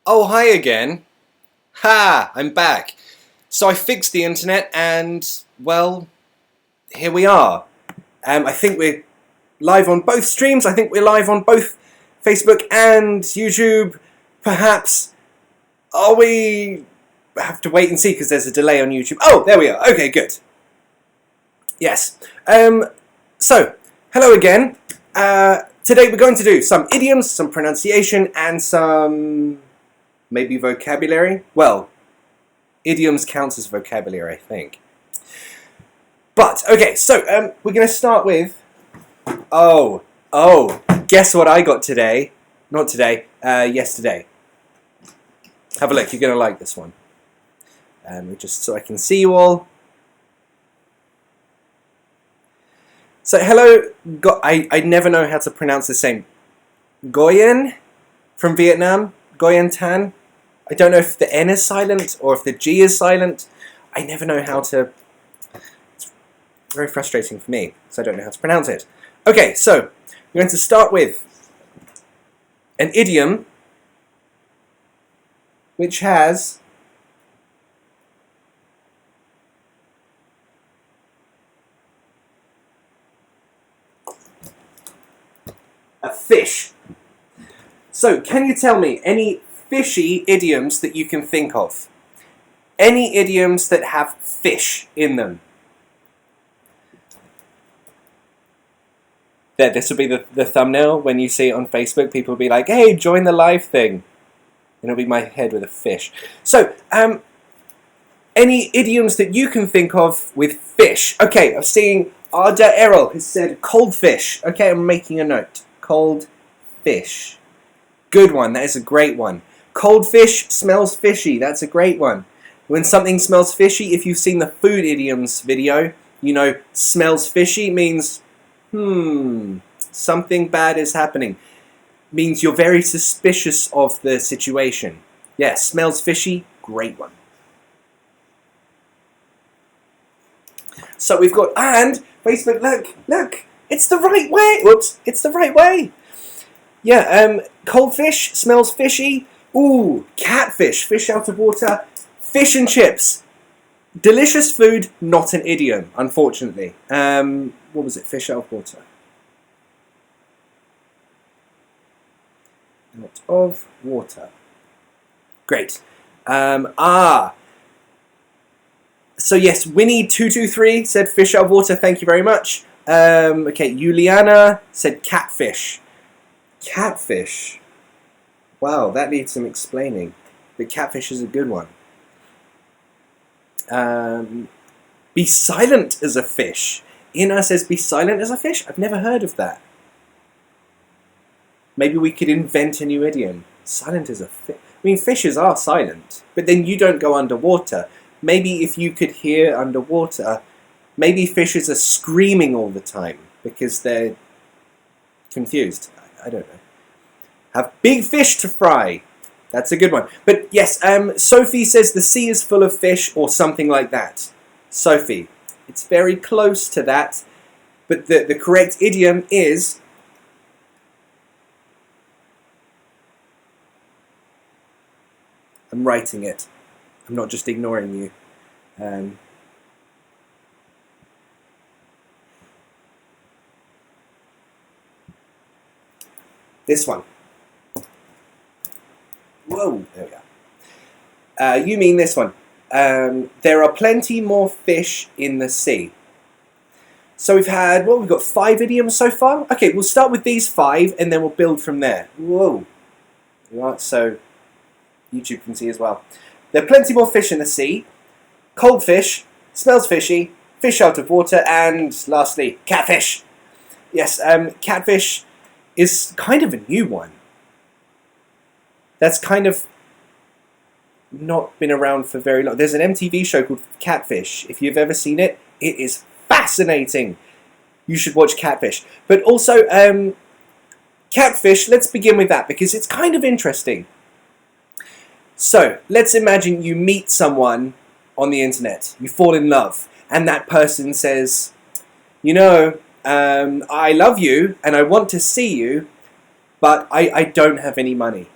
Oh, hi again. Ha! I'm back. So I fixed the internet and, well, here we are. I think we're live on both streams. I think we're live on both Facebook and YouTube. Perhaps. Are we... have to wait and see because there's a delay on YouTube. Oh, there we are. Okay, good. Yes. So, hello again. Today we're going to do some idioms, some pronunciation, and some... maybe vocabulary? Well, idioms counts as vocabulary, I think. But, okay, so we're going to start with... Oh, guess what I got today? Not today, yesterday. Have a look, you're going to like this one. Just so I can see you all. So, hello, I never know how to pronounce this name. Nguyen from Vietnam, Nguyen Tan. I don't know if the N is silent or if the G is silent. I never know how to... It's very frustrating for me, so I don't know how to pronounce it. Okay, so we're going to start with an idiom which has a fish. So, can you tell me any fishy idioms that you can think of? Any idioms that have fish in them? There, this will be the thumbnail. When you see it on Facebook, people will be like, hey, join the live thing. And it'll be my head with a fish. So, any idioms that you can think of with fish? Okay, I'm seeing Arda Errol has said cold fish. Okay, I'm making a note. Cold fish. Good one, that is a great one. Cold fish smells fishy, that's a great one. When something smells fishy, if you've seen the food idioms video, you know smells fishy means, something bad is happening. Means you're very suspicious of the situation. Yes, smells fishy, great one. So we've got, and Facebook, look, it's the right way. Whoops, it's the right way. Yeah, cold fish smells fishy. Ooh, catfish, fish out of water. Fish and chips. Delicious food, not an idiom, unfortunately. What was it? Fish out of water. Out of water. Great. So yes, Winnie223 said fish out of water, thank you very much. Okay, Juliana said catfish. Catfish. Wow, that needs some explaining. But catfish is a good one. Be silent as a fish. Ina says be silent as a fish? I've never heard of that. Maybe we could invent a new idiom. Silent as a fish. I mean, fishes are silent. But then you don't go underwater. Maybe if you could hear underwater, maybe fishes are screaming all the time because they're confused. I don't know. Have big fish to fry. That's a good one. But yes, Sophie says the sea is full of fish or something like that. Sophie, it's very close to that. But the correct idiom is... I'm writing it. I'm not just ignoring you. This one. Whoa, there we are. You mean this one. There are plenty more fish in the sea. So we've had, we've got 5 idioms so far. Okay, we'll start with these 5 and then we'll build from there. Whoa. Right, so YouTube can see as well. There are plenty more fish in the sea. Cold fish, smells fishy, fish out of water, and lastly, catfish. Yes, catfish is kind of a new one. That's kind of not been around for very long. There's an MTV show called Catfish. If you've ever seen it, it is fascinating. You should watch Catfish. But also, catfish, let's begin with that because it's kind of interesting. So, let's imagine you meet someone on the internet. You fall in love. And that person says, you know, I love you and I want to see you, but I don't have any money.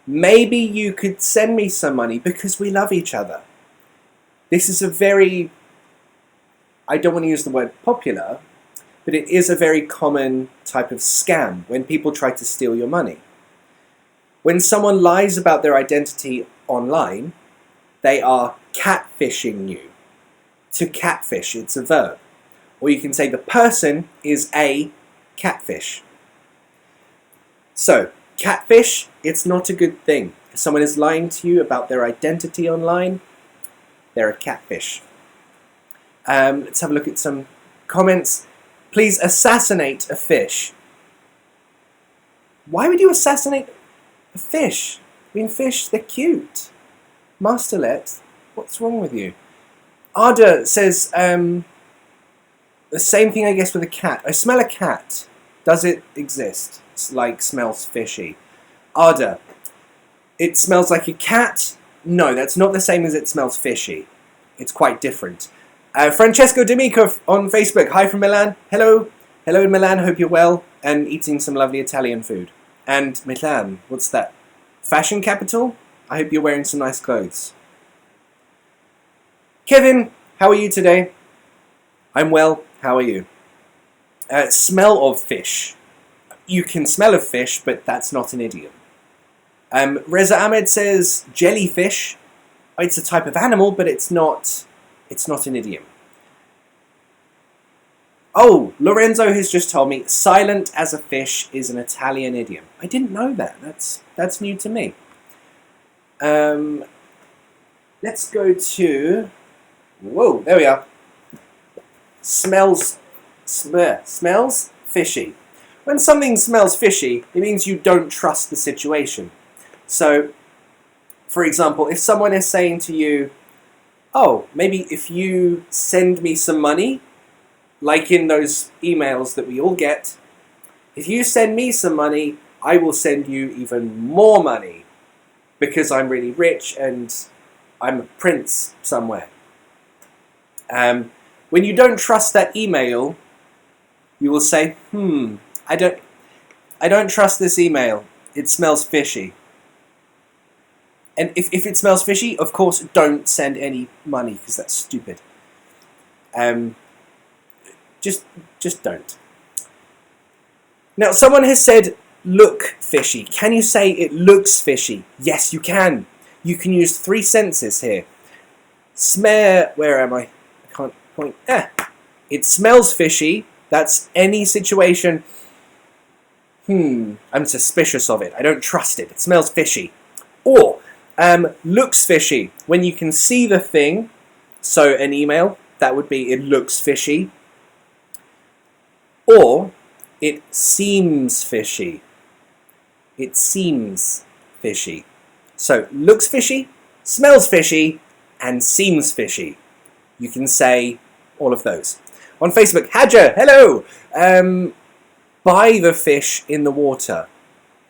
maybe you could send me some money because we love each other. This is a very, I don't want to use the word popular, but it is a very common type of scam when people try to steal your money. When someone lies about their identity online, they are catfishing you. To catfish, it's a verb. Or you can say the person is a catfish. So, catfish, it's not a good thing. If someone is lying to you about their identity online, they're a catfish. Let's have a look at some comments. Please assassinate a fish. Why would you assassinate a fish? I mean, fish, they're cute. Masterlet, what's wrong with you? Arda says, the same thing I guess with a cat. I smell a cat. Does it exist? It's like smells fishy. Arda, it smells like a cat? No, that's not the same as it smells fishy. It's quite different. Francesco D'Amico on Facebook. Hi from Milan. Hello. Hello in Milan. Hope you're well and eating some lovely Italian food. And Milan, what's that? Fashion capital? I hope you're wearing some nice clothes. Kevin, how are you today? I'm well. How are you? Smell of fish. You can smell of fish, but that's not an idiom. Reza Ahmed says jellyfish. It's a type of animal, but it's not an idiom. Oh, Lorenzo has just told me silent as a fish is an Italian idiom. I didn't know that. That's new to me. Let's go to... Whoa, there we are. Smells fishy. When something smells fishy, it means you don't trust the situation. So, for example, if someone is saying to you, oh, maybe if you send me some money, like in those emails that we all get, if you send me some money, I will send you even more money because I'm really rich and I'm a prince somewhere. When you don't trust that email, you will say, I don't trust this email. It smells fishy. And if it smells fishy, of course, don't send any money because that's stupid. Just don't. Now, someone has said, look fishy. Can you say it looks fishy? Yes, you can. You can use 3 senses here. Where am I? I can't point. It smells fishy. That's any situation. I'm suspicious of it. I don't trust it. It smells fishy. Or, looks fishy. When you can see the thing, so an email, that would be it looks fishy. Or, it seems fishy. It seems fishy. So, looks fishy, smells fishy, and seems fishy. You can say all of those. On Facebook, Hadja, hello! Buy the fish in the water.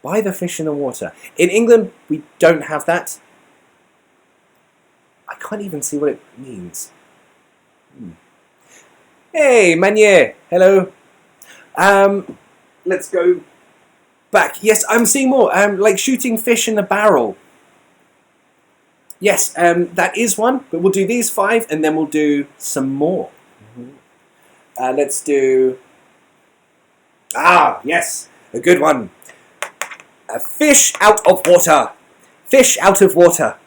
Buy the fish in the water. In England, we don't have that. I can't even see what it means. Hey, Manier, hello. Let's go back. Yes, I'm seeing more. Like shooting fish in the barrel. Yes, that is one, but we'll do these 5 and then we'll do some more. Let's do... yes, a good one. A fish out of water. Fish out of water.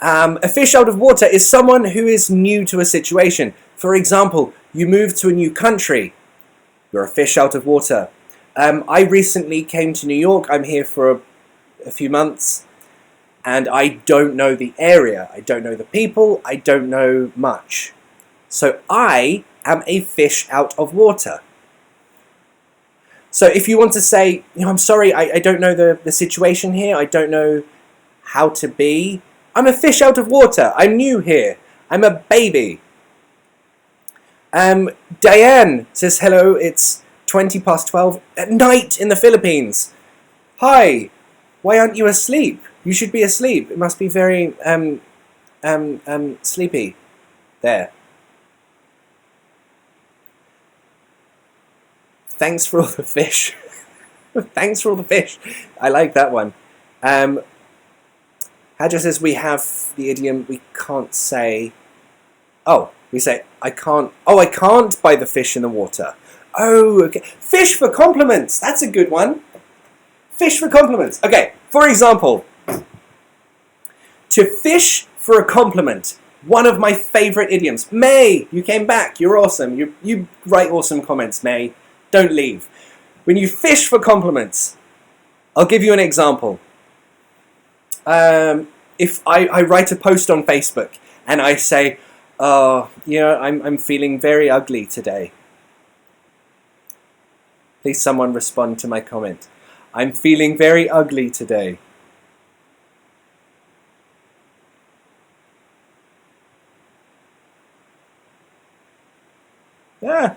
A fish out of water is someone who is new to a situation. For example, you move to a new country. You're a fish out of water. I recently came to New York. I'm here for a few months. And I don't know the area. I don't know the people. I don't know much. So I am a fish out of water. So if you want to say, I'm sorry, I don't know the situation here. I don't know how to be. I'm a fish out of water. I'm new here. I'm a baby. Diane says, hello, it's 12 at night in the Philippines. Hi, why aren't you asleep? You should be asleep. It must be very, sleepy. There. Thanks for all the fish. Thanks for all the fish. I like that one. Hadja says we have the idiom, we can't say, oh, we say, I can't buy the fish in the water. Oh, okay. Fish for compliments. That's a good one. Fish for compliments. Okay, for example, to fish for a compliment. One of my favourite idioms. May, you came back. You're awesome. You write awesome comments, May. Don't leave. When you fish for compliments, I'll give you an example. If I write a post on Facebook and I say, oh, you know, I'm feeling very ugly today. Please someone respond to my comment. I'm feeling very ugly today. Yeah.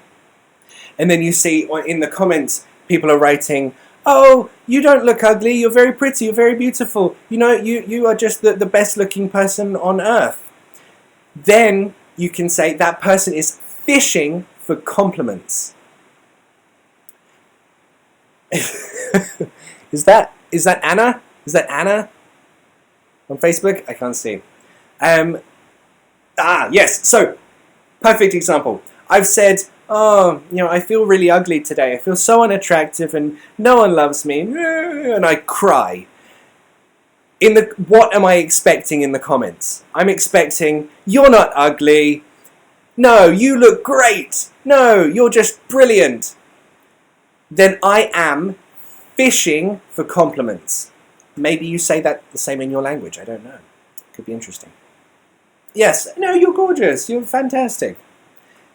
And then you see in the comments, people are writing, oh, you don't look ugly, you're very pretty, you're very beautiful. You know, you are just the best looking person on earth. Then you can say that person is fishing for compliments. Is that Anna? Is that Anna on Facebook? I can't see. Yes. So, perfect example. I've said, oh, you know, I feel really ugly today. I feel so unattractive and no one loves me. And I cry. What am I expecting in the comments? I'm expecting, you're not ugly. No, you look great. No, you're just brilliant. Then I am fishing for compliments. Maybe you say that the same in your language. I don't know. Could be interesting. Yes, no, you're gorgeous. You're fantastic.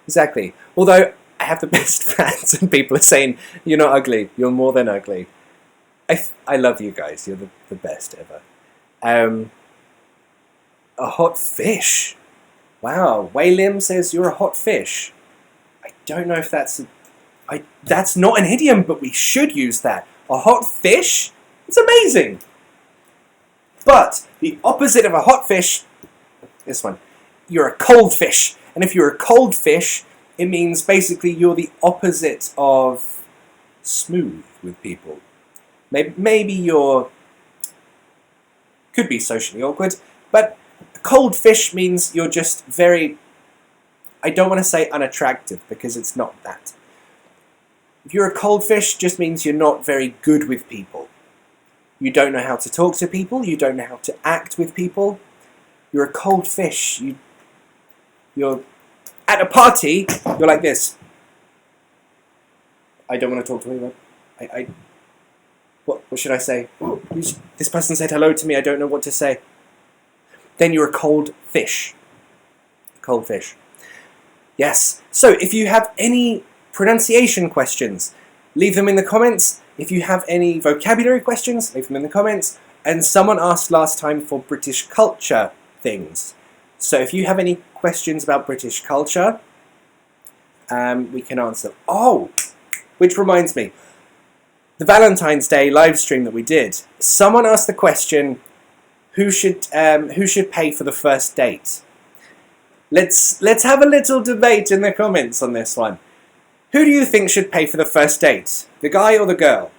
Exactly. Although I have the best fans and people are saying, you're not ugly. You're more than ugly. I love you guys. You're the best ever. A hot fish. Wow. Waylim says you're a hot fish. I don't know if that's not an idiom, but we should use that. A hot fish? It's amazing. But the opposite of a hot fish, this one, you're a cold fish. And if you're a cold fish, it means basically you're the opposite of smooth with people. Maybe you're, could be socially awkward, but a cold fish means you're just very, I don't want to say unattractive because it's not that. If you're a cold fish, just means you're not very good with people. You don't know how to talk to people, you don't know how to act with people. You're a cold fish. You're at a party, you're like this. I don't want to talk to anyone. What should I say? This person said hello to me, I don't know what to say. Then you're a cold fish. Cold fish. Yes. So if you have any pronunciation questions, leave them in the comments. If you have any vocabulary questions, leave them in the comments. And someone asked last time for British culture things. So if you have any questions about British culture, we can answer. Oh, which reminds me, the Valentine's Day live stream that we did, someone asked the question, who should pay for the first date? Let's have a little debate in the comments on this one. Who do you think should pay for the first date? The guy or the girl?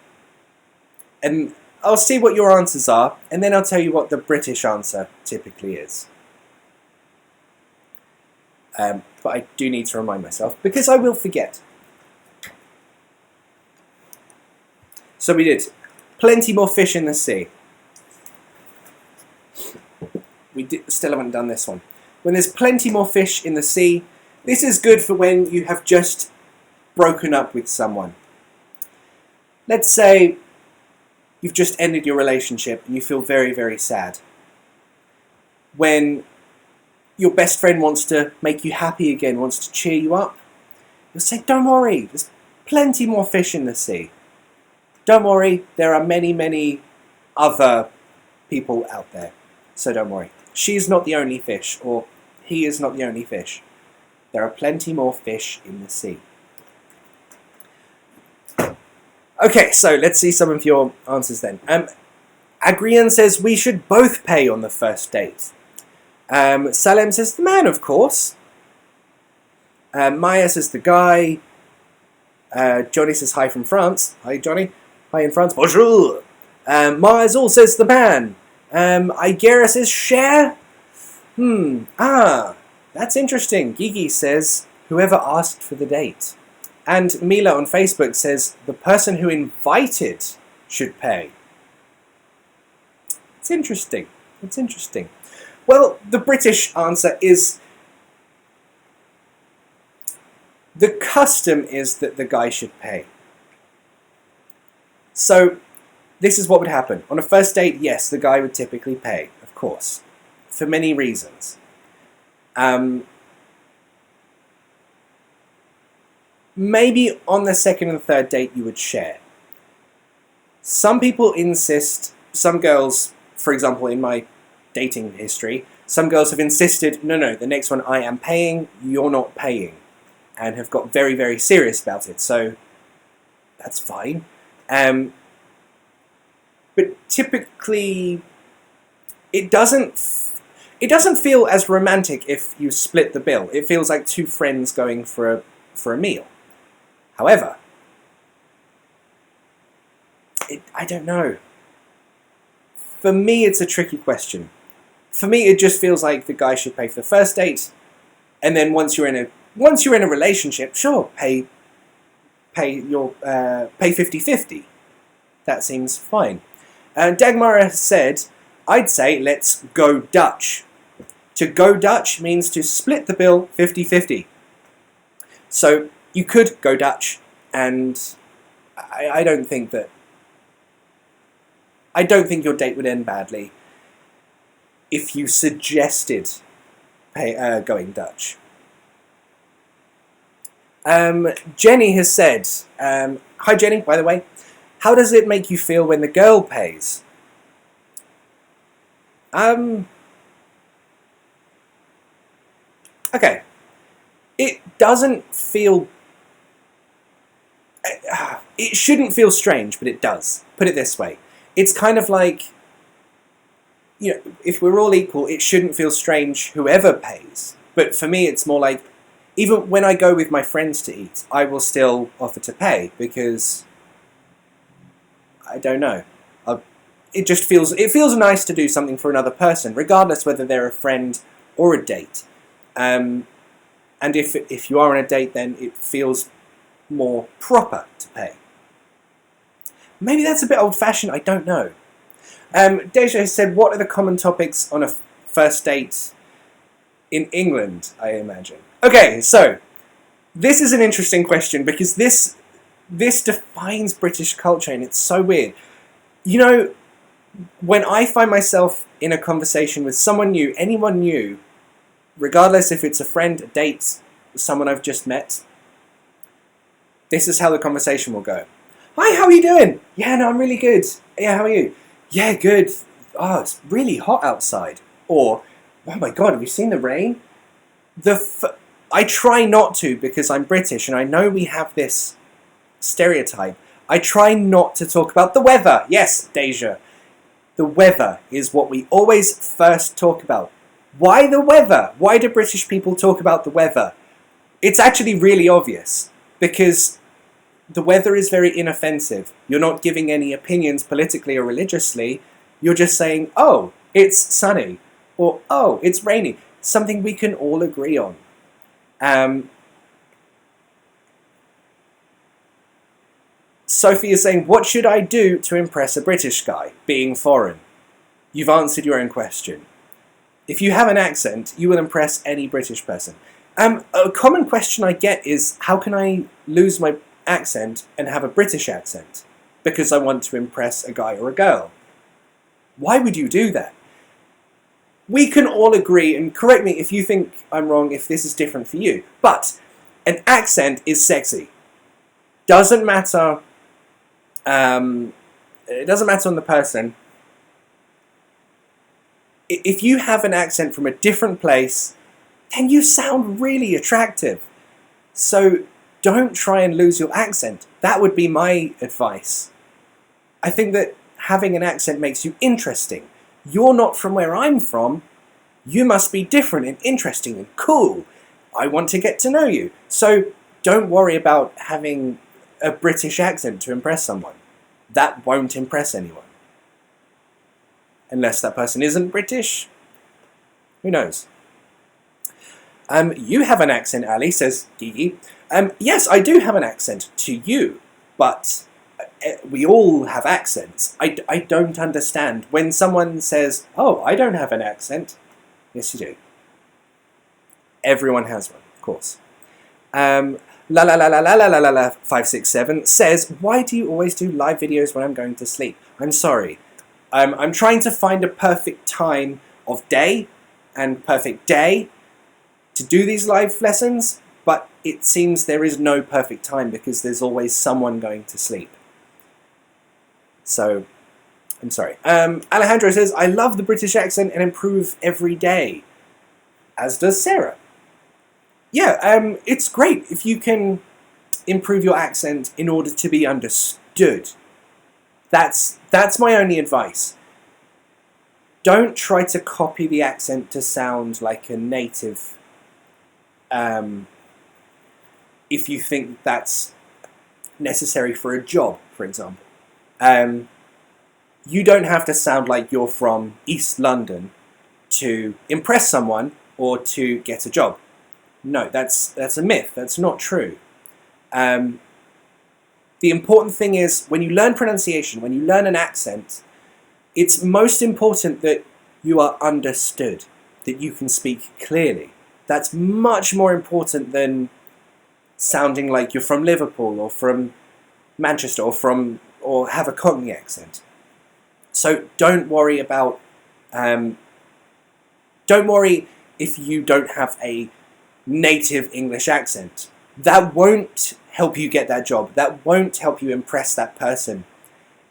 And I'll see what your answers are, and then I'll tell you what the British answer typically is. But I do need to remind myself, because I will forget. So we did. Plenty more fish in the sea. Still haven't done this one. When there's plenty more fish in the sea, this is good for when you have just broken up with someone. Let's say you've just ended your relationship and you feel very, very sad. When your best friend wants to make you happy again, wants to cheer you up, you'll say, don't worry, there's plenty more fish in the sea. Don't worry, there are many, many other people out there, so don't worry. She's not the only fish, or he is not the only fish. There are plenty more fish in the sea. Okay, so let's see some of your answers then. Agrian says we should both pay on the first date. Salem says the man, of course. Maya says the guy. Johnny says hi from France. Hi, Johnny. Hi in France. Bonjour. Mars all says the man. Igera says share. That's interesting. Gigi says whoever asked for the date. And Mila on Facebook says the person who invited should pay. It's interesting. It's interesting. Well, the British answer is the custom is that the guy should pay. So this is what would happen. On a first date, yes, the guy would typically pay, of course, for many reasons. Maybe on the second and third date you would share. Some people insist, some girls, for example, in my dating history, some girls have insisted, no, the next one I am paying, you're not paying, and have got very, very serious about it. So that's fine. But typically, it doesn't feel as romantic if you split the bill. It feels like two friends going for a meal. However, I don't know. For me, it's a tricky question. For me, it just feels like the guy should pay for the first date, and then once you're in a relationship, sure, pay 50-50. That seems fine. Dagmar has said, I'd say let's go Dutch. To go Dutch means to split the bill 50-50. So you could go Dutch, and I don't think your date would end badly if you suggested going Dutch. Jenny has said, hi Jenny, by the way, how does it make you feel when the girl pays? Okay, it doesn't feel, it shouldn't feel strange, but it does. Put it this way, it's kind of like, you know, if we're all equal, it shouldn't feel strange whoever pays. But for me, it's more like, even when I go with my friends to eat, I will still offer to pay because, I don't know, it feels nice to do something for another person, regardless whether they're a friend or a date. And if you are on a date, then it feels more proper to pay. Maybe that's a bit old-fashioned, I don't know. Deja has said, what are the common topics on a first date in England, I imagine? Okay, so this is an interesting question because this defines British culture, and it's so weird. You know, when I find myself in a conversation with someone new, anyone new, regardless if it's a friend, a date, someone I've just met, this is how the conversation will go. Hi, how are you doing? Yeah, no, I'm really good. Yeah, how are you? Yeah, good. Oh, it's really hot outside. Or, oh my God, have you seen the rain? I try not to because I'm British and I know we have this stereotype. I try not to talk about the weather. Yes, Deja. The weather is what we always first talk about. Why the weather? Why do British people talk about the weather? It's actually really obvious because the weather is very inoffensive. You're not giving any opinions politically or religiously. You're just saying, oh, it's sunny, or oh, it's rainy. Something we can all agree on. Sophie is saying, what should I do to impress a British guy, being foreign? You've answered your own question. If you have an accent, you will impress any British person. A common question I get is, how can I lose my accent and have a British accent? Because I want to impress a guy or a girl. Why would you do that? We can all agree, and correct me if you think I'm wrong, if this is different for you, but an accent is sexy. Doesn't matter. It doesn't matter on the person. If you have an accent from a different place, then you sound really attractive. So don't try and lose your accent. That would be my advice. I think that having an accent makes you interesting. You're not from where I'm from. You must be different and interesting and cool. I want to get to know you. So don't worry about having a British accent to impress someone. That won't impress anyone. unless that person isn't British. Who knows? You have an accent, Ali, says Gigi. Yes, I do have an accent to you, but we all have accents. I don't understand. When someone says, oh, I don't have an accent. Yes, you do. Everyone has one, of course. La la la la la la la la la 567 says, why do you always do live videos when I'm going to sleep? I'm sorry. I'm trying to find a perfect time of day and perfect day to do these live lessons, but it seems there is no perfect time because there's always someone going to sleep. So, I'm sorry. Alejandro says, I love the British accent and improve every day. As does Sarah. Yeah, it's great if you can improve your accent in order to be understood. That's my only advice. Don't try to copy the accent to sound like a native if you think that's necessary for a job, for example. You don't have to sound like you're from East London to impress someone or to get a job. No, that's a myth. That's not true. The important thing is when you learn pronunciation, when you learn an accent, it's most important that you are understood, that you can speak clearly. That's much more important than sounding like you're from Liverpool or from Manchester or have a Cockney accent. So don't worry about don't worry if you don't have a native English accent. That won't help you get that job. That won't help you impress that person.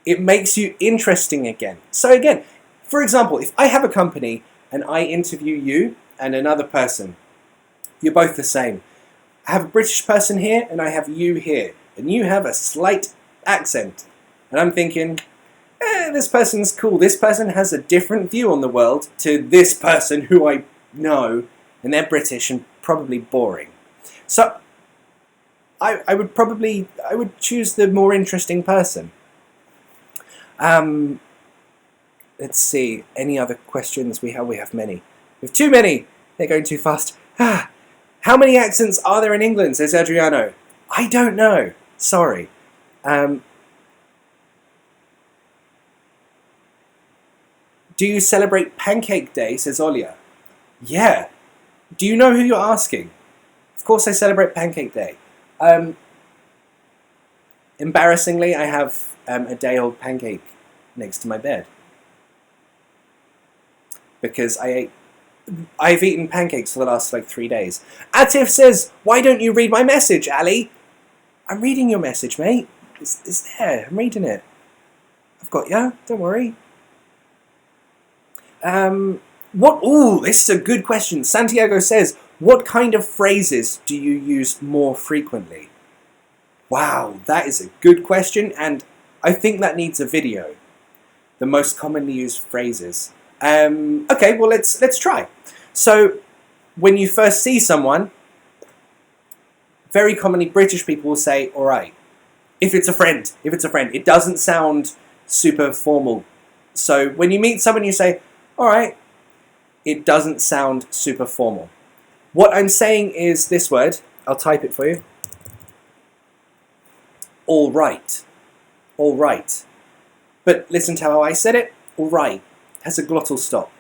It makes you interesting again. So again, for example, if I have a company and I interview you and another person, you're both the same. I have a British person here and I have you here, and you have a slight accent. And I'm thinking, this person's cool. This person has a different view on the world to this person who I know, and they're British and probably boring. So I would choose the more interesting person. Let's see, any other questions we have? We have many. We have too many. They're going too fast. How many accents are there in England, says Adriano? I don't know. Sorry. Do you celebrate Pancake Day, says Olia? Yeah. Do you know who you're asking? Of course I celebrate Pancake Day. Embarrassingly, I have a day-old pancake next to my bed. Because I've eaten pancakes for the last 3 days. Atif says, why don't you read my message, Ali? I'm reading your message, mate. It's there. I'm reading it. I've got ya. Don't worry. This is a good question. Santiago says, what kind of phrases do you use more frequently? Wow, that is a good question, and I think that needs a video. The most commonly used phrases. Okay, well let's try. So, when you first see someone, very commonly British people will say, all right. If it's a friend, it doesn't sound super formal. So when you meet someone, you say, all right. It doesn't sound super formal. What I'm saying is this word. I'll type it for you. All right. All right. But listen to how I said it. All right. Has a glottal stop.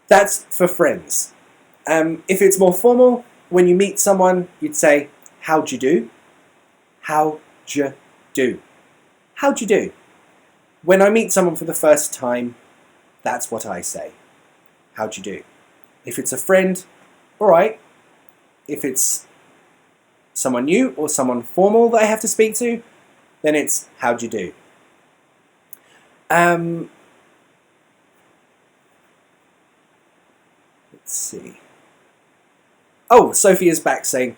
That's for friends. If it's more formal, when you meet someone, you'd say, how'd you do? How'd you do? How'd you do? When I meet someone for the first time, that's what I say. How'd you do? If it's a friend, all right. If it's someone new or someone formal that I have to speak to, then it's how'd you do? Let's see. Oh, Sophia's back saying,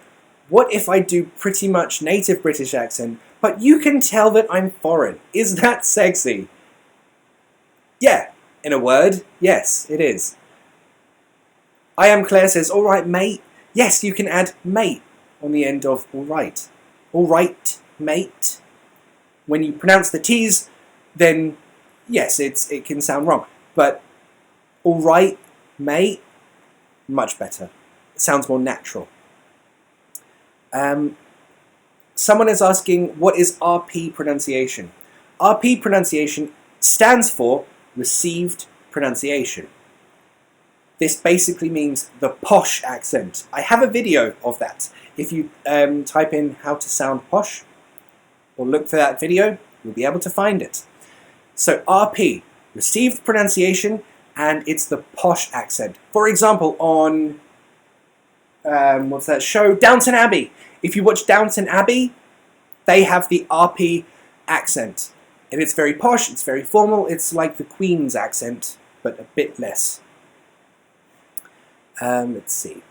what if I do pretty much native British accent, but you can tell that I'm foreign? Is that sexy? Yeah, in a word, yes, it is. I am Claire says, all right, mate. Yes, you can add mate on the end of all right. All right, mate. When you pronounce the T's, then yes, it can sound wrong, but all right, mate, much better. It sounds more natural. Someone is asking, what is RP pronunciation? RP pronunciation stands for received pronunciation. This basically means the posh accent. I have a video of that. If you type in how to sound posh, or look for that video, you'll be able to find it. So RP, received pronunciation, and it's the posh accent. For example, on, what's that show? Downton Abbey. If you watch Downton Abbey, they have the RP accent. And it's very posh, it's very formal, it's like the Queen's accent, but a bit less. Let's see.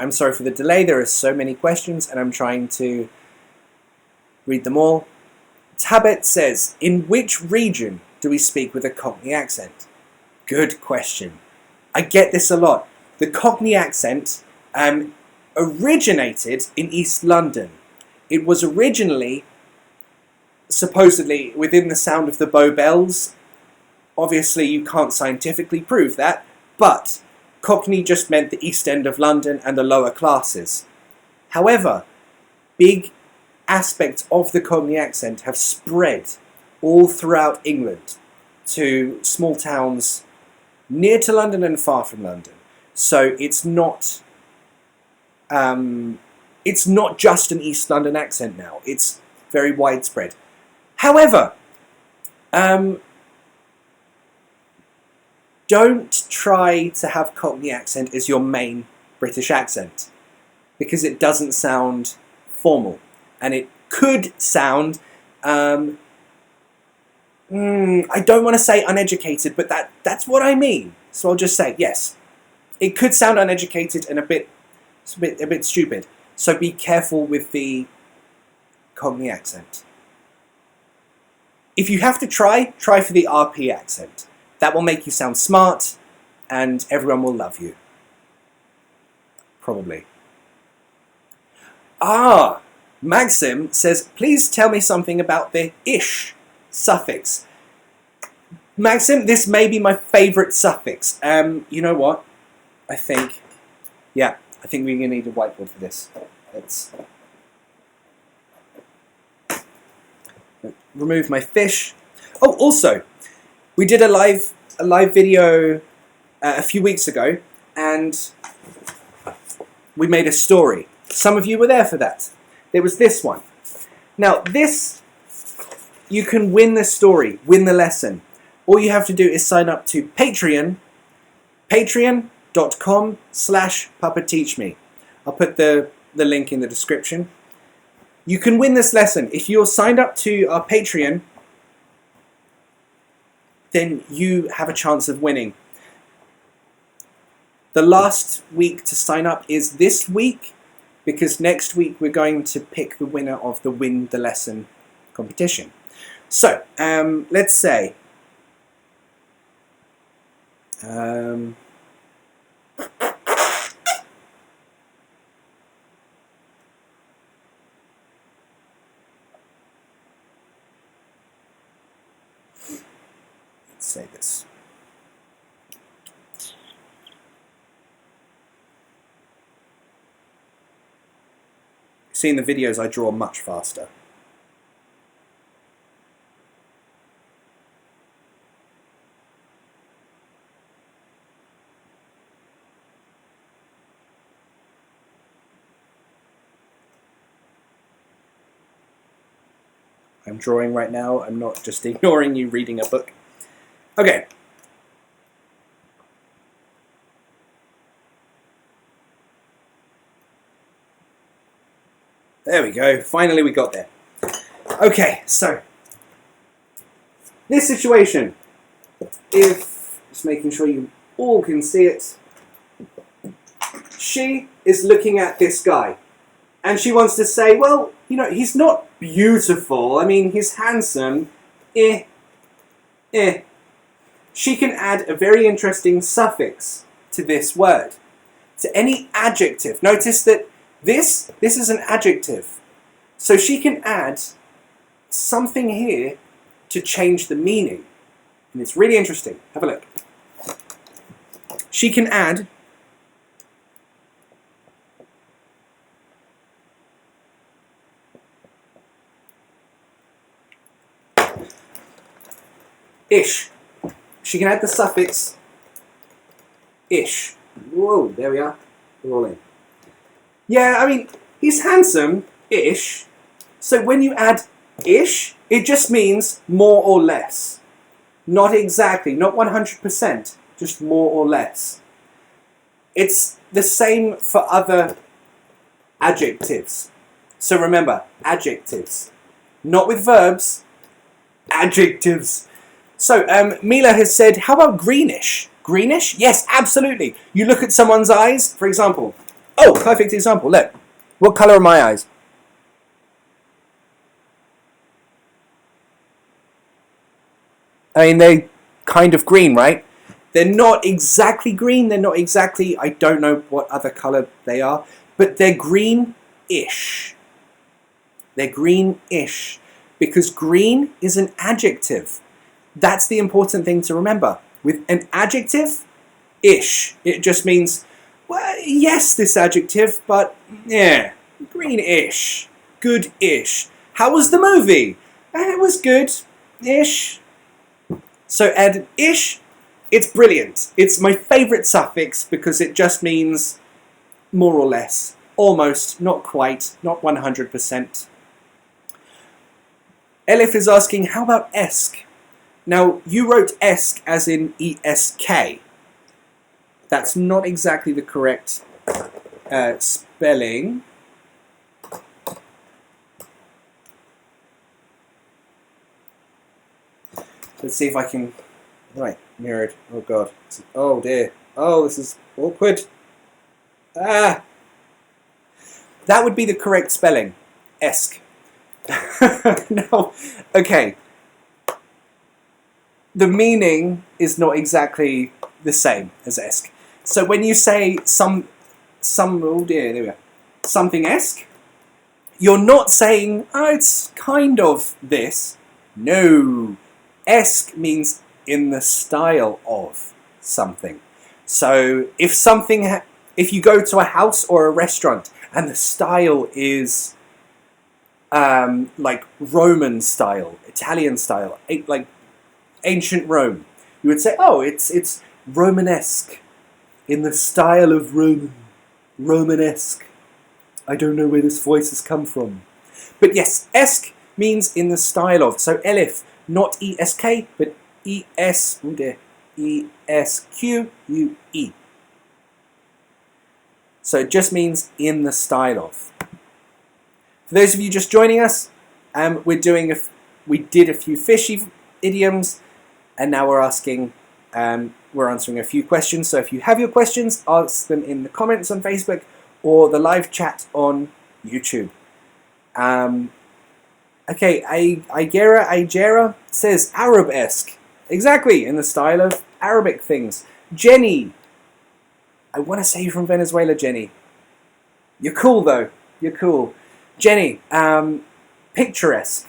I'm sorry for the delay, there are so many questions and I'm trying to read them all. Tabet says, in which region do we speak with a Cockney accent? Good question. I get this a lot. The Cockney accent originated in East London. It was originally, supposedly, within the sound of the Bow Bells. Obviously, you can't scientifically prove that, but Cockney just meant the East End of London and the lower classes. However, big aspects of the Cockney accent have spread all throughout England to small towns near to London and far from London. So it's not just an East London accent now. It's very widespread. However, don't try to have Cockney accent as your main British accent, because it doesn't sound formal. And it could sound, I don't want to say uneducated, but that's what I mean. So I'll just say, yes, it could sound uneducated and a bit stupid. So be careful with the Cockney accent. If you have to try for the RP accent. That will make you sound smart and everyone will love you. Probably. Maxim says, please tell me something about the ish suffix. Maxim, this may be my favourite suffix. You know what? I think we're going to need a whiteboard for this. Let's remove my fish. Oh, also, we did a live video a few weeks ago, and we made a story. Some of you were there for that. There was this one. Now, this, you can win the story, win the lesson. All you have to do is sign up to Patreon, patreon.com/PapaTeachMe. I'll put the link in the description. You can win this lesson. If you're signed up to our Patreon, then you have a chance of winning. The last week to sign up is this week, because next week we're going to pick the winner of the Win the Lesson competition. So, let's say, let's say this. See, in the videos I draw much faster. I'm drawing right now, I'm not just ignoring you reading a book. Okay. There we go, finally we got there. Okay, so, this situation, just making sure you all can see it, she is looking at this guy, and she wants to say, well, you know, he's not beautiful, I mean, he's handsome, eh. She can add a very interesting suffix to this word, to any adjective. Notice that this is an adjective. So she can add something here to change the meaning. And it's really interesting. Have a look. She can add ish. She can add the suffix ish. Whoa, there we are. We're all in. Yeah, I mean, he's handsome-ish. So when you add ish, it just means more or less. Not exactly, not 100%, just more or less. It's the same for other adjectives. So remember, adjectives. Not with verbs, adjectives. So Mila has said, how about greenish? Greenish? Yes, absolutely. You look at someone's eyes, for example. Oh, perfect example. Look. What colour are my eyes? I mean, they're kind of green, right? They're not exactly green. They're not exactly, I don't know what other colour they are. But they're green-ish. They're green-ish. Because green is an adjective. That's the important thing to remember. With an adjective, ish. It just means, well, yes, this adjective, but yeah, green-ish, good-ish. How was the movie? It was good-ish. So add ish, it's brilliant. It's my favourite suffix because it just means more or less, almost, not quite, not 100%. Elif is asking, how about esque? Now, you wrote esque as in E-S-K. That's not exactly the correct spelling. Let's see if I can... Right, mirrored. Oh, God. Oh, dear. Oh, this is awkward. Ah! That would be the correct spelling. Esque. No. Okay. The meaning is not exactly the same as esque. So when you say oh dear, there we go. Something esque, you're not saying, oh, it's kind of this. No. Esque means in the style of something. So if you go to a house or a restaurant and the style is like Roman style, Italian style, like ancient Rome, you would say, oh, it's Romanesque, in the style of Romanesque. I don't know where this voice has come from. But yes, esque means in the style of. So elif, not E-S-K, but E-S, oh dear, E-S-Q-U-E. So it just means in the style of. For those of you just joining us, we did a few fishy idioms, and now we're answering a few questions. So if you have your questions, ask them in the comments on Facebook or the live chat on YouTube. Okay, Igera says Arab-esque. Exactly, in the style of Arabic things. Jenny. I want to say you're from Venezuela, Jenny. You're cool, though. You're cool. Jenny, picturesque.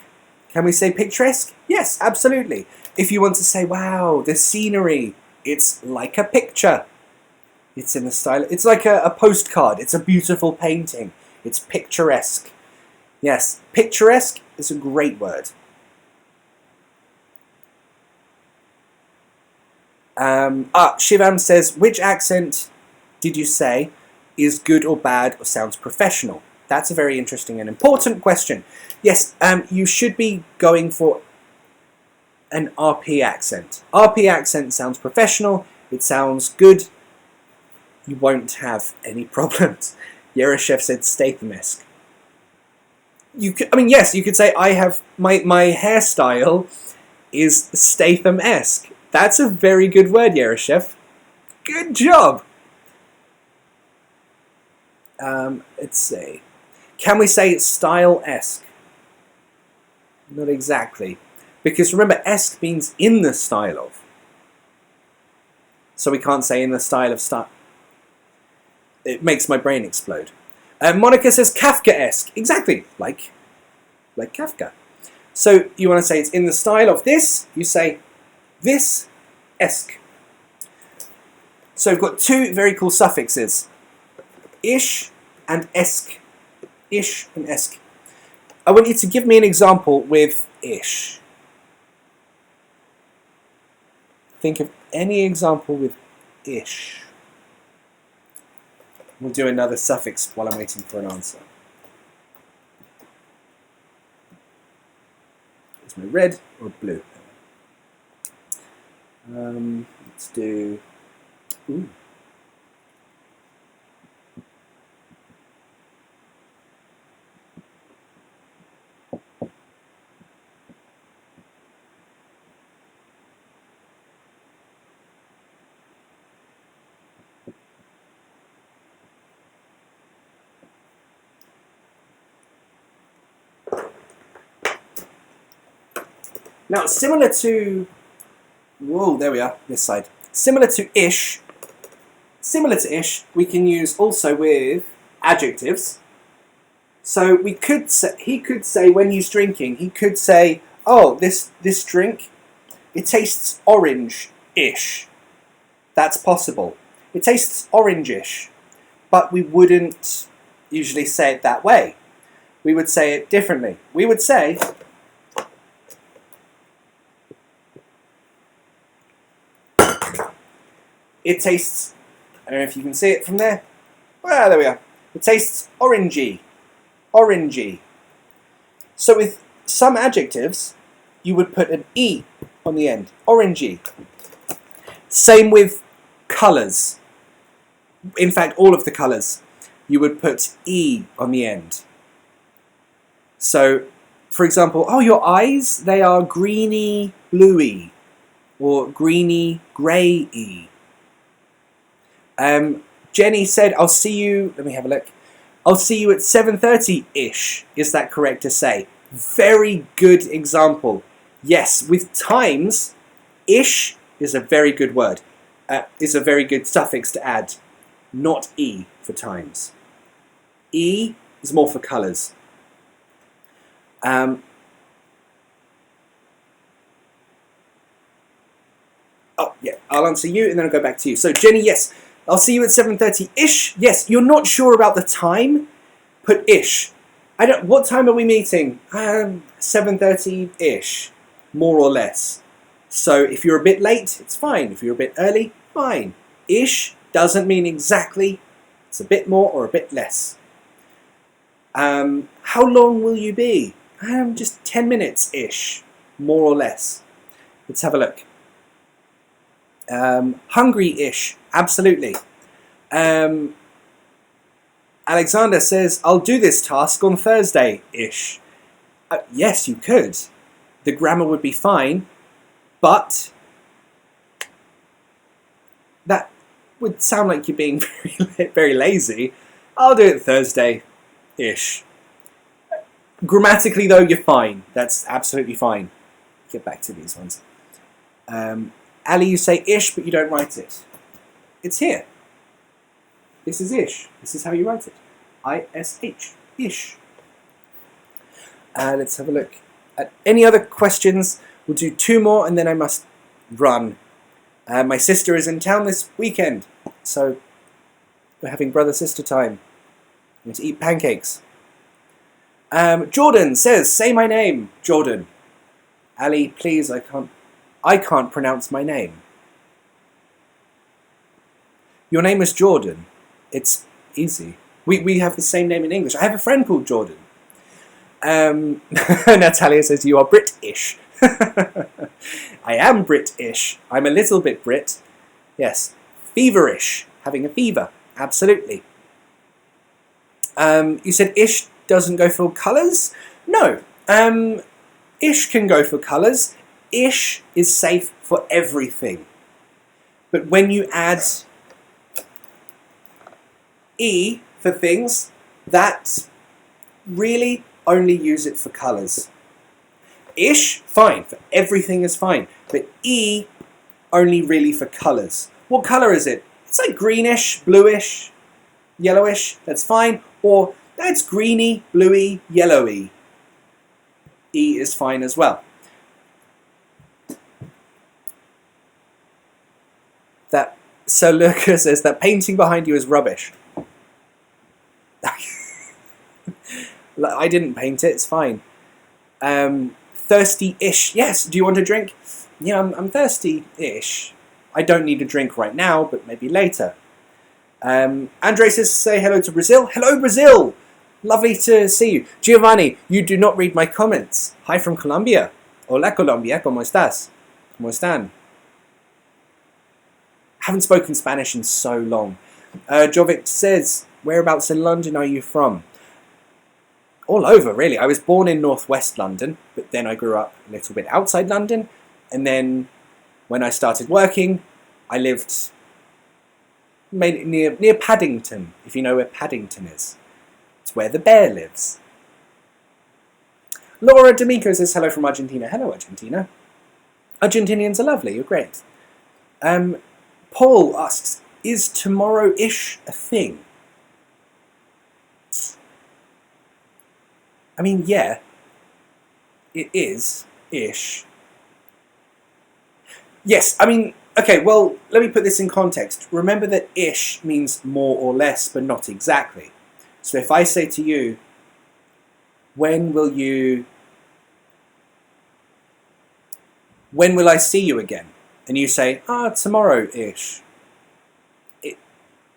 Can we say picturesque? Yes, absolutely. If you want to say, wow, the scenery, it's like a picture. It's in the style, it's like a postcard. It's a beautiful painting. It's picturesque. Yes, picturesque is a great word. Shivam says, which accent did you say is good or bad or sounds professional? That's a very interesting and important question. Yes, you should be going for an RP accent. RP accent sounds professional. It sounds good. You won't have any problems. Yerushev said Statham-esque. Yes, you could say I have my hairstyle is Statham-esque. That's a very good word, Yerushev. Good job. Let's see. Can we say style-esque? Not exactly. Because remember, esque means in the style of. So we can't say in the style of style. It makes my brain explode. Monica says Kafka-esque. Exactly, like Kafka. So you want to say it's in the style of this, you say this-esque. So we've got two very cool suffixes. Ish and esque. Ish and esque. I want you to give me an example with ish. Think of any example with ish. We'll do another suffix while I'm waiting for an answer. Is my red or blue? Let's do. Ooh. Now, similar to, whoa, there we are, this side. Similar to ish, we can use also with adjectives. So we could say, he could say when he's drinking, he could say, oh, this drink, it tastes orange-ish. That's possible. It tastes orange-ish, but we wouldn't usually say it that way. We would say it differently. We would say, it tastes, I don't know if you can see it from there. Well, there we are. It tastes orangey. Orangey. So with some adjectives, you would put an E on the end. Orangey. Same with colours. In fact, all of the colours, you would put E on the end. So, for example, oh, your eyes, they are greeny bluey or greeny grey-y. Jenny said, I'll see you, let me have a look. I'll see you at 7:30-ish. Is that correct to say? Very good example. Yes, with times, ish is a very good word. Is a very good suffix to add. Not E for times. E is more for colours. Oh, yeah, I'll answer you and then I'll go back to you. So, Jenny, yes. I'll see you at 7:30-ish. Yes, you're not sure about the time? Put ish. What time are we meeting? 7:30-ish, more or less. So if you're a bit late, it's fine. If you're a bit early, fine. Ish doesn't mean exactly. It's a bit more or a bit less. How long will you be? Just 10 minutes-ish, more or less. Let's have a look. Hungry-ish, absolutely. Alexander says, I'll do this task on Thursday-ish. Yes, you could. The grammar would be fine, but that would sound like you're being very lazy. I'll do it Thursday-ish. Grammatically, though, you're fine. That's absolutely fine. Get back to these ones. Ali, you say ish, but you don't write it. It's here. This is ish. This is how you write it. I-S-H. Ish. Let's have a look at any other questions. We'll do two more and then I must run. My sister is in town this weekend, so we're having brother-sister time. I'm going to eat pancakes. Jordan says, say my name, Jordan. Ali, please, I can't pronounce my name. Your name is Jordan. It's easy. We have the same name in English. I have a friend called Jordan. Natalia says, you are British. I am British. I'm a little bit Brit. Yes. Feverish. Having a fever. Absolutely. You said ish doesn't go for colours? No. Ish can go for colours. Ish is safe for everything. But when you add E for things, that really only use it for colours. Ish, fine. For everything is fine. But E, only really for colours. What colour is it? It's like greenish, bluish, yellowish. That's fine. Or that's greeny, bluey, yellowy. E is fine as well. That Sir Luca says that painting behind you is rubbish. I didn't paint it. It's fine. Thirsty-ish. Yes. Do you want a drink? Yeah, I'm thirsty-ish. I don't need a drink right now, but maybe later. Andre says, say hello to Brazil. Hello, Brazil! Lovely to see you. Giovanni, you do not read my comments. Hi from Colombia. Hola, Colombia. ¿Cómo estás? ¿Cómo están? Haven't spoken Spanish in so long. Jovic says, whereabouts in London are you from? All over, really. I was born in northwest London, but then I grew up a little bit outside London. And then when I started working, I lived near Paddington, if you know where Paddington is. It's where the bear lives. Laura D'Amico says, hello from Argentina. Hello, Argentina. Argentinians are lovely. You're great. Paul asks, is tomorrow-ish a thing? I mean, yeah, it is-ish. Yes, I mean, okay, well, let me put this in context. Remember that ish means more or less, but not exactly. So if I say to you, when will I see you again? And you say, tomorrow-ish. It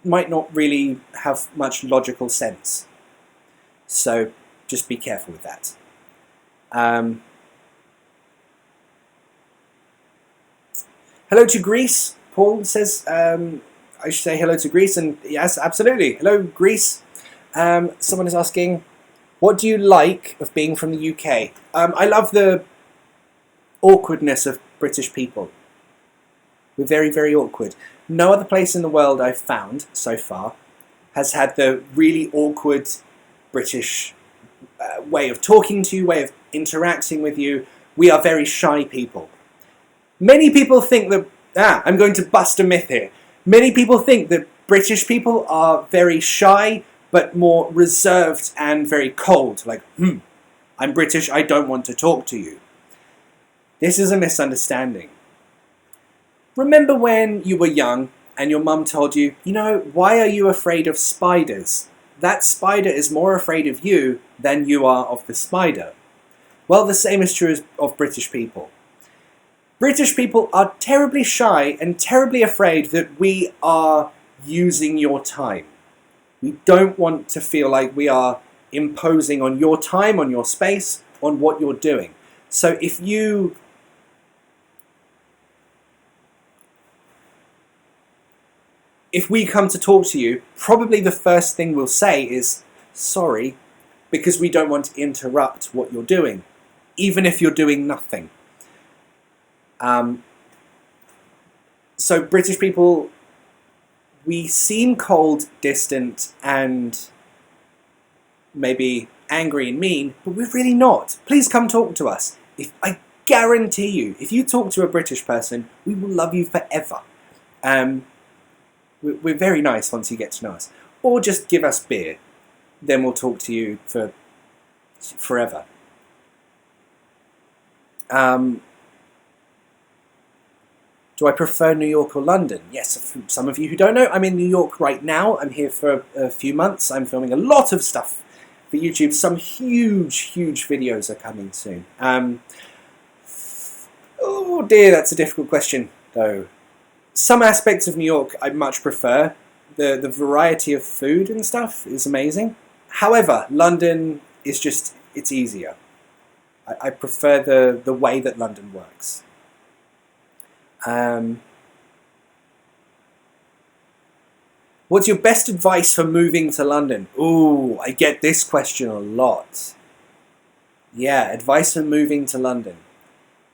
might not really have much logical sense. So just be careful with that. Hello to Greece. Paul says, I should say hello to Greece. And yes, absolutely. Hello, Greece. Someone is asking, what do you like of being from the UK? I love the awkwardness of British people. We're very, very awkward. No other place in the world I've found so far has had the really awkward British way of talking to you, way of interacting with you. We are very shy people. Many people think that, I'm going to bust a myth here. Many people think that British people are very shy, but more reserved and very cold. Like, I'm British, I don't want to talk to you. This is a misunderstanding. Remember when you were young and your mum told you, why are you afraid of spiders? That spider is more afraid of you than you are of the spider. Well, the same is true of British people. British people are terribly shy and terribly afraid that we are using your time. We don't want to feel like we are imposing on your time, on your space, on what you're doing. So if we come to talk to you, probably the first thing we'll say is, sorry, because we don't want to interrupt what you're doing, even if you're doing nothing. So British people, we seem cold, distant, and maybe angry and mean, but we're really not. Please come talk to us. I guarantee you, if you talk to a British person, we will love you forever. We're very nice once you get to know us. Or just give us beer. Then we'll talk to you for forever. Do I prefer New York or London? Yes, for some of you who don't know, I'm in New York right now. I'm here for a few months. I'm filming a lot of stuff for YouTube. Some huge, huge videos are coming soon. Oh dear, that's a difficult question, though. Some aspects of New York I much prefer. The variety of food and stuff is amazing. However, London is just, it's easier. I prefer the way that London works. What's your best advice for moving to London? Ooh, I get this question a lot. Yeah, advice for moving to London.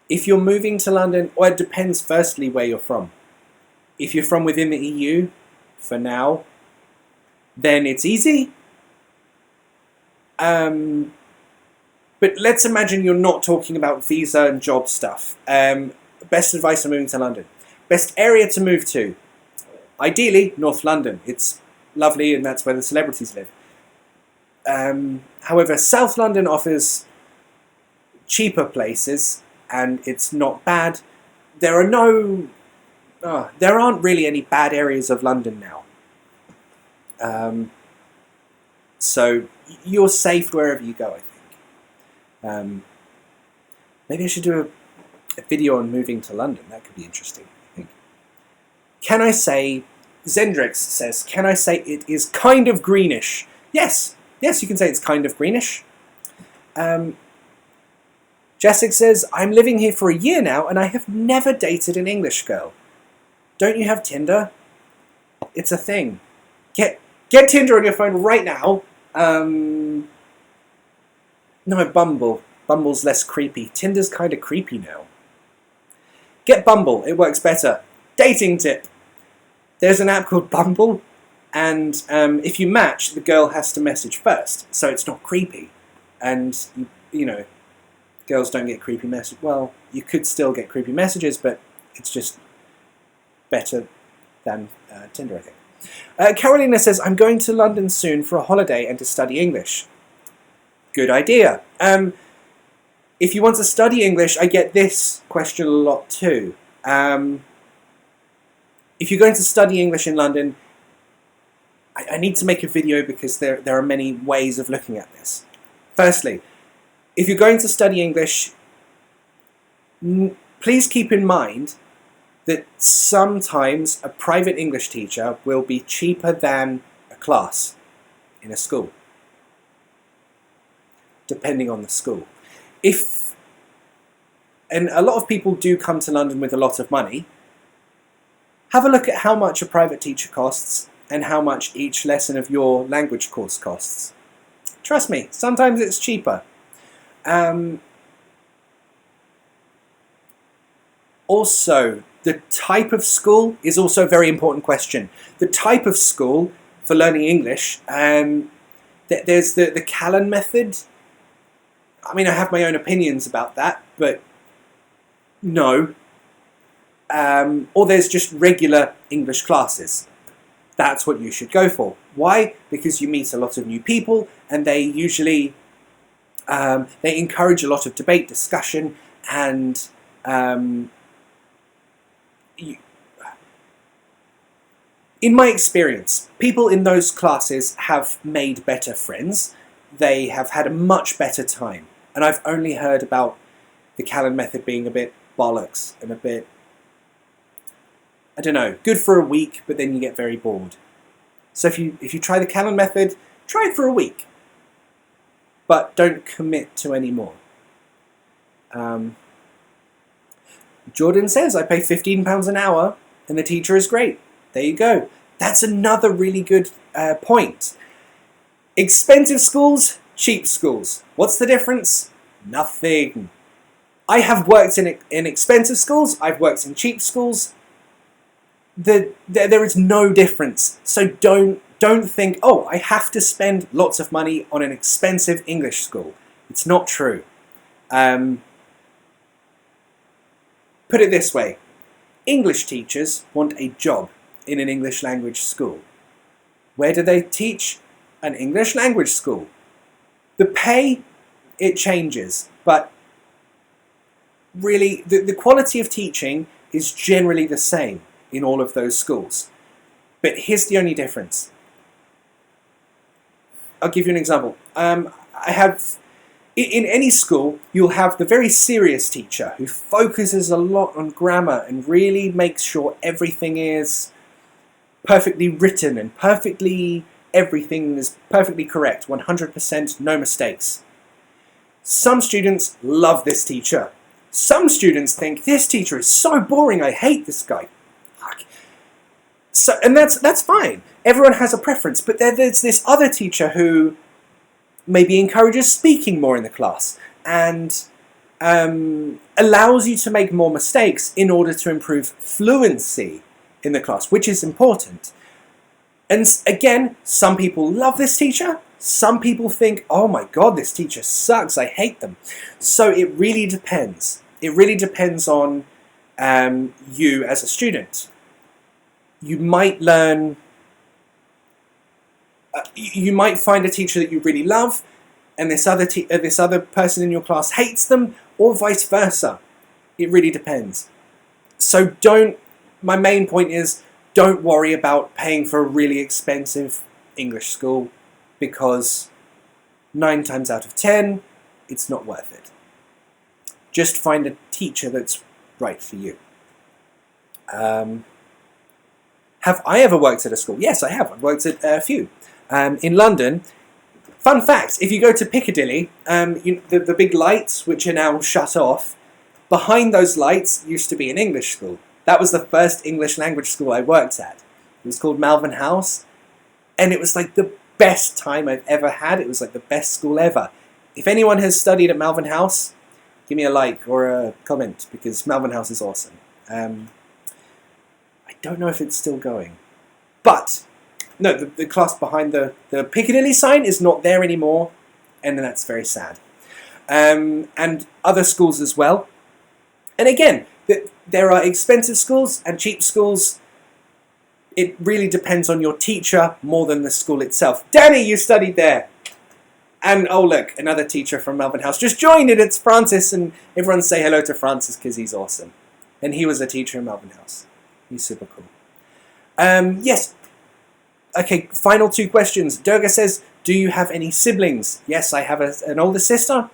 If you're moving to London, well, it depends firstly where you're from. If you're from within the EU, for now, then it's easy. But let's imagine you're not talking about visa and job stuff. Best advice for moving to London. Best area to move to. Ideally, North London. It's lovely and that's where the celebrities live. However, South London offers cheaper places and it's not bad. There aren't really any bad areas of London now. So you're safe wherever you go, I think. Maybe I should do a video on moving to London. That could be interesting, I think. Can I say, Zendrix says, can I say it is kind of greenish? Yes, you can say it's kind of greenish. Jessica says, I'm living here for a year now and I have never dated an English girl. Don't you have Tinder? It's a thing. Get Tinder on your phone right now. No, Bumble. Bumble's less creepy. Tinder's kind of creepy now. Get Bumble. It works better. Dating tip. There's an app called Bumble, and if you match, the girl has to message first, so it's not creepy. And, you know, girls don't get creepy messages. Well, you could still get creepy messages, but it's just better than Tinder, I think. Carolina says, I'm going to London soon for a holiday and to study English. Good idea. If you want to study English, I get this question a lot too. If you're going to study English in London, I need to make a video because there are many ways of looking at this. Firstly, if you're going to study English, please keep in mind that sometimes a private English teacher will be cheaper than a class in a school, depending on the school. And a lot of people do come to London with a lot of money. Have a look at how much a private teacher costs and how much each lesson of your language course costs. Trust me, sometimes it's cheaper. Also, the type of school is also a very important question. The type of school for learning English, there's the Callan method. I mean, I have my own opinions about that, but no. Or there's just regular English classes. That's what you should go for. Why? Because you meet a lot of new people and they usually they encourage a lot of debate, discussion, and in my experience, people in those classes have made better friends. They have had a much better time. And I've only heard about the Callan method being a bit bollocks and a bit, I don't know, good for a week, but then you get very bored. So if you try the Callan method, try it for a week. But don't commit to any more. Jordan says, I pay £15 an hour and the teacher is great. There you go. That's another really good point. Expensive schools, cheap schools. What's the difference? Nothing. I have worked in expensive schools. I've worked in cheap schools. There is no difference. So don't think, oh, I have to spend lots of money on an expensive English school. It's not true. Put it this way. English teachers want a job in an English language school. Where do they teach? An English language school. The pay, it changes, but really the quality of teaching is generally the same in all of those schools. But here's the only difference. I'll give you an example. In any school, you'll have the very serious teacher who focuses a lot on grammar and really makes sure everything is perfectly written and everything is perfectly correct, 100%, no mistakes. Some students love this teacher. Some students think, this teacher is so boring, I hate this guy. So, and that's fine. Everyone has a preference, but there's this other teacher who maybe encourages speaking more in the class and allows you to make more mistakes in order to improve fluency in the class, which is important. And again, some people love this teacher, Some people think, oh my God, this teacher sucks, I hate them. So it really depends. It really depends on you as a student. You might learn, you might find a teacher that you really love, and this other person in your class hates them, or vice versa. It really depends. So my main point is, don't worry about paying for a really expensive English school, because 9 times out of 10, it's not worth it. Just find a teacher that's right for you. Have I ever worked at a school? Yes, I have. I've worked at a few. In London, fun fact, if you go to Piccadilly, the big lights, which are now shut off, behind those lights used to be an English school. That was the first English language school I worked at. It was called Malvern House, and it was like the best time I've ever had. It was like the best school ever. If anyone has studied at Malvern House, give me a like or a comment, because Malvern House is awesome. I don't know if it's still going. But, no, the class behind the Piccadilly sign is not there anymore, and that's very sad. And other schools as well. And again, there are expensive schools and cheap schools. It really depends on your teacher more than the school itself. Danny, you studied there. And oh look, another teacher from Malvern House just joined it. It's Francis, and everyone say hello to Francis because he's awesome. And he was a teacher in Malvern House. He's super cool. Yes. Okay, final 2 questions. Durga says, do you have any siblings? Yes, I have an older sister.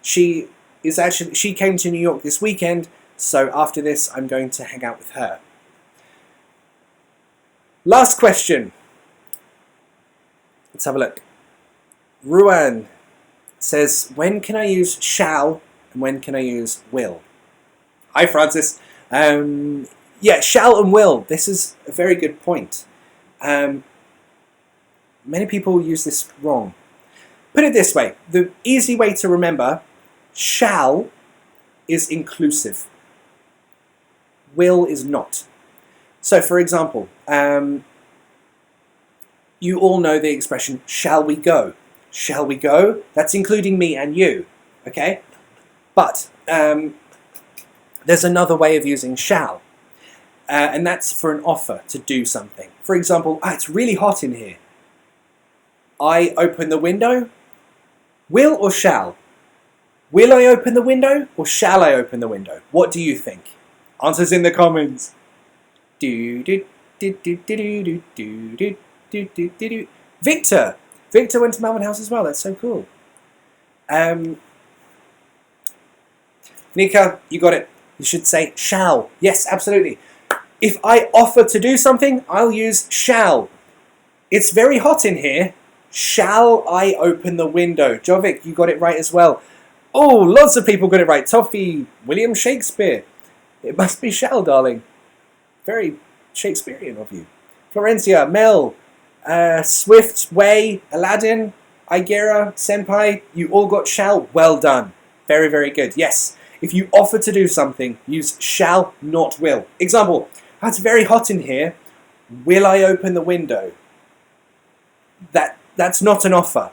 She came to New York this weekend, so after this I'm going to hang out with her. Last question. Let's have a look. Ruan says, when can I use shall and when can I use will? Hi, Francis. Yeah, shall and will. This is a very good point. Many people use this wrong. Put it this way. The easy way to remember, shall is inclusive. Will is not. So, for example, you all know the expression, shall we go? Shall we go? That's including me and you, okay? But there's another way of using shall, and that's for an offer to do something. For example, it's really hot in here. I open the window. Will or shall? Will I open the window or shall I open the window? What do you think? Answers in the comments. Victor! Victor went to Malvern House as well. That's so cool. Nika, you got it. You should say shall. Yes, absolutely. If I offer to do something, I'll use shall. It's very hot in here. Shall I open the window? Jovic, you got it right as well. Oh, lots of people got it right. Toffee, William Shakespeare. It must be shall, darling. Very Shakespearean of you. Florencia, Mel, Swift, Way, Aladdin, Igera, Senpai, you all got shall. Well done. Very, very good. Yes, if you offer to do something, use shall, not will. Example, it's very hot in here. Will I open the window? That's not an offer.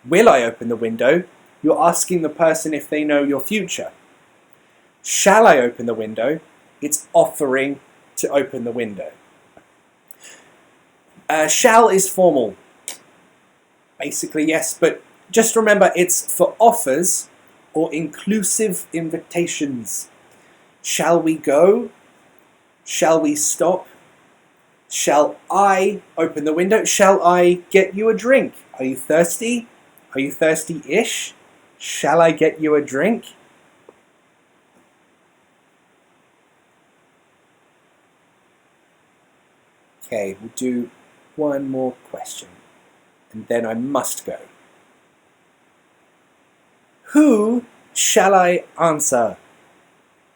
Will I open the window? You're asking the person if they know your future. Shall I open the window? It's offering to open the window. Shall is formal. Basically, yes, but just remember it's for offers or inclusive invitations. Shall we go? Shall we stop? Shall I open the window? Shall I get you a drink? Are you thirsty? Are you thirsty-ish? Shall I get you a drink? Okay, we'll do one more question, and then I must go. Who shall I answer?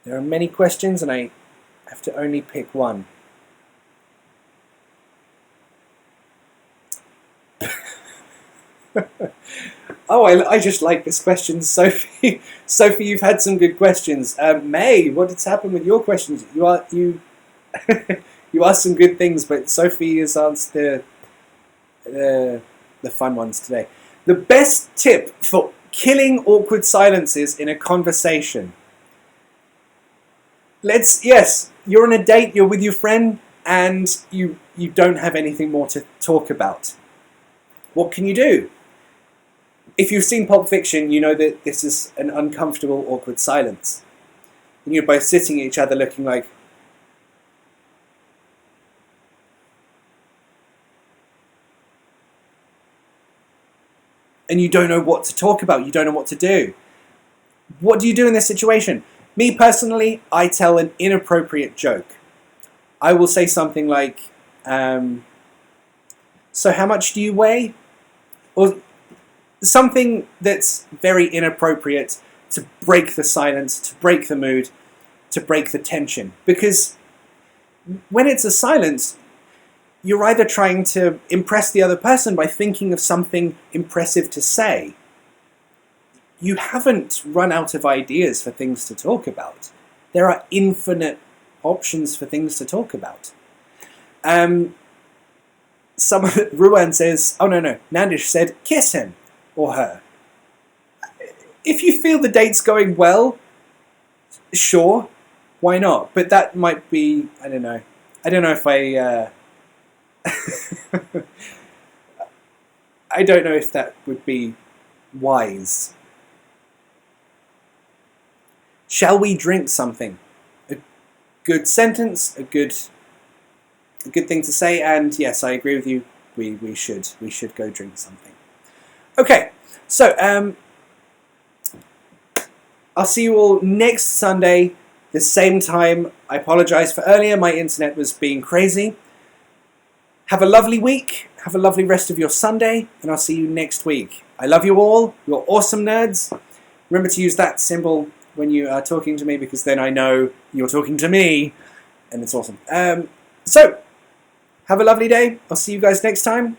There are many questions, and I have to only pick one. Oh, I just like this question, Sophie. Sophie, you've had some good questions. May, what has happened with your questions? You you asked some good things, but Sophie has answered the fun ones today. The best tip for killing awkward silences in a conversation. Yes, you're on a date, you're with your friend, and you don't have anything more to talk about. What can you do? If you've seen Pulp Fiction, you know that this is an uncomfortable, awkward silence. And you're both sitting at each other looking like, and you don't know what to talk about, you don't know what to do. What do you do in this situation? Me personally, I tell an inappropriate joke. I will say something like, so how much do you weigh? Or something that's very inappropriate to break the silence, to break the mood, to break the tension. Because when it's a silence, you're either trying to impress the other person by thinking of something impressive to say. You haven't run out of ideas for things to talk about. There are infinite options for things to talk about. Ruan says, oh no, Nandish said, kiss him or her. If you feel the date's going well, sure, why not? But that might be, I don't know if I I don't know if that would be wise. Shall we drink something? A good sentence, a good thing to say, and yes, I agree with you. We should go drink something. Okay, so I'll see you all next Sunday, the same time. I apologise for earlier. My internet was being crazy. Have a lovely week. Have a lovely rest of your Sunday, and I'll see you next week. I love you all. You're awesome nerds. Remember to use that symbol when you are talking to me, because then I know you're talking to me, and it's awesome. So, have a lovely day. I'll see you guys next time.